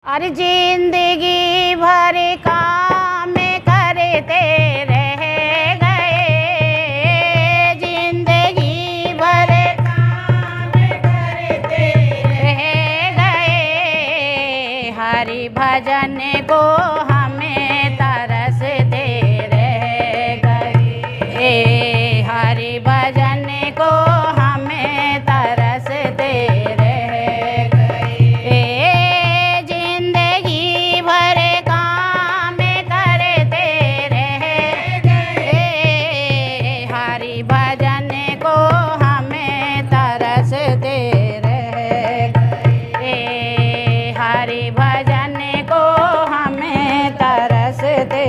अरे जिंदगी भर काम करते रह गए, जिंदगी भर काम करते रह गए। हरि भजन को हमें तरसते रह गए, हरि भजन को हमें तरसते रह गए। जिंदगी भर काम करते रह गए, हरि भजन को हमें तरसते रह गए, हरि भजन को हमें तरसते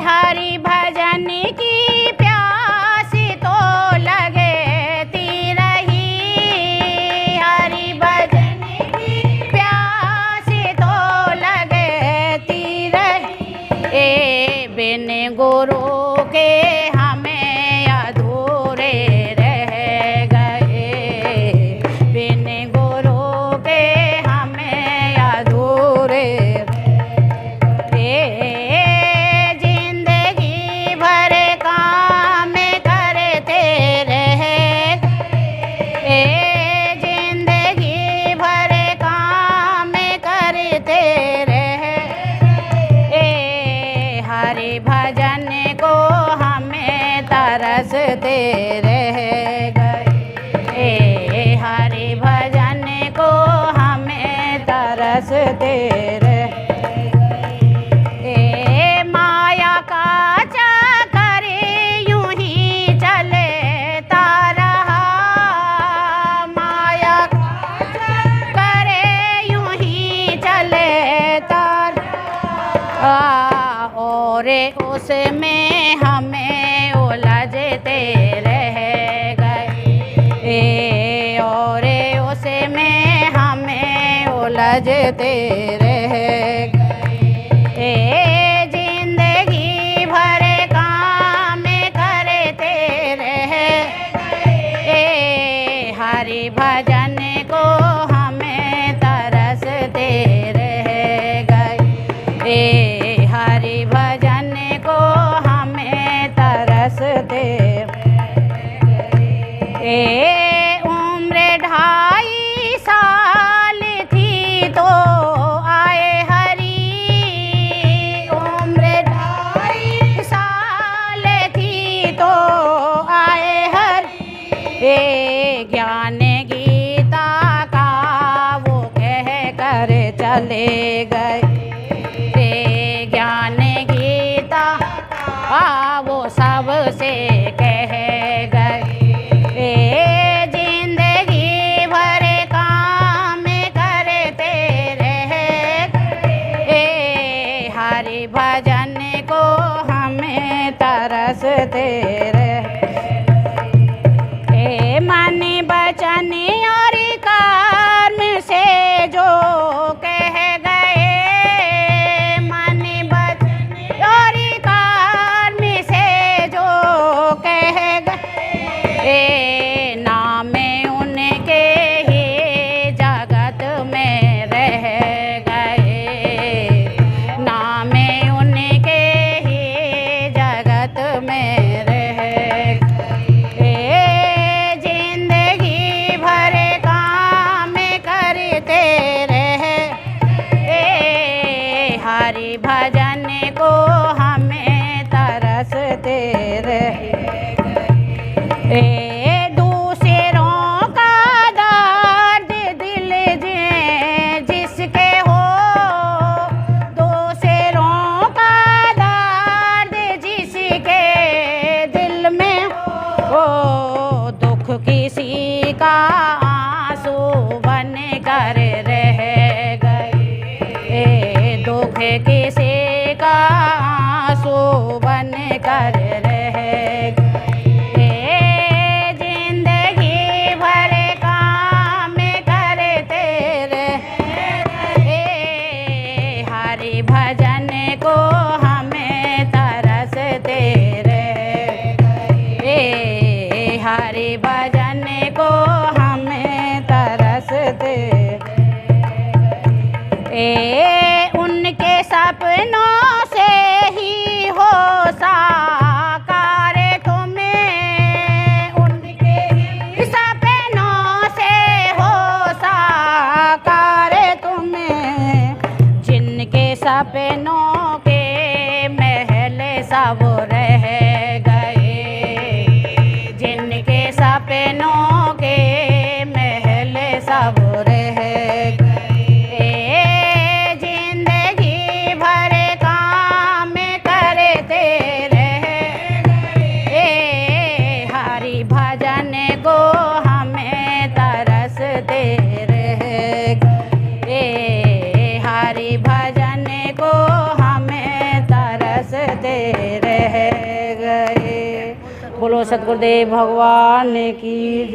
हरि भजन की प्यास तो लगती रही, हरि भजन की प्यास तो लगती रही। बिन गुरु के हमें अधूरे रह गए, बिन गुरु के हमें अधूरे हरि भजन को हमें तरसते रह गए, हरि भजन को हमें तरसते रह गए। माया का चक्कर यूं ही चलता रहा, माया का चक्कर यूं ही चलता रहा, और उसमें हमें उलझते रह गए, और उसमें हमें उलझते रह गए। जिंदगी भर काम करते रह गए, हरि भजन को हमें तरसते रह गए, हरि भजन को हमें तरसते। उम्र 2.5 साल थी तो आए हरि, उम्र 2.5 साल थी तो आए हरि। ज्ञान गीता का वो कह कर चले गए, ज्ञान गीता वो सबसे कह गए। जिंदगी भर काम करते रह गए, हरि भजन को हमें तरसते रह गए। मन वचन और कर्म से जो कह गए, मन वचन और कर्म से जो कह गए, नाम उनके ही जगत में रह गए, नाम उनके ही जगत में रह गए। जिंदगी भर काम करते रह गए, हरि भजन को हमें तरसते रह गए। दूसरों का दर्द दिल जिसके हो, दूसरों का दर्द जिसके दिल में हो, दुख किसी का आंसू बन कर रह गए, दुख किसी का आंसू बन कर रह गए। जिंदगी भर काम करते रह गए, हरि भजन को हमें तरसते रह गए, हरि भजन को हमें तरसते उनके सपनों से ही हो साकार तुम्हें, उनके ही सपनों से हो साकार तुम्हें, जिनके सपनों के महल सब रह गए, जिनके सपनों के महल सब रह गए, जिंदगी भर काम करते रह गए, हरि भजन को हमें तरसते रह गए, हरि भजन को हमें तरसते रह गए। बोलो सतगुरुदेव भगवान की।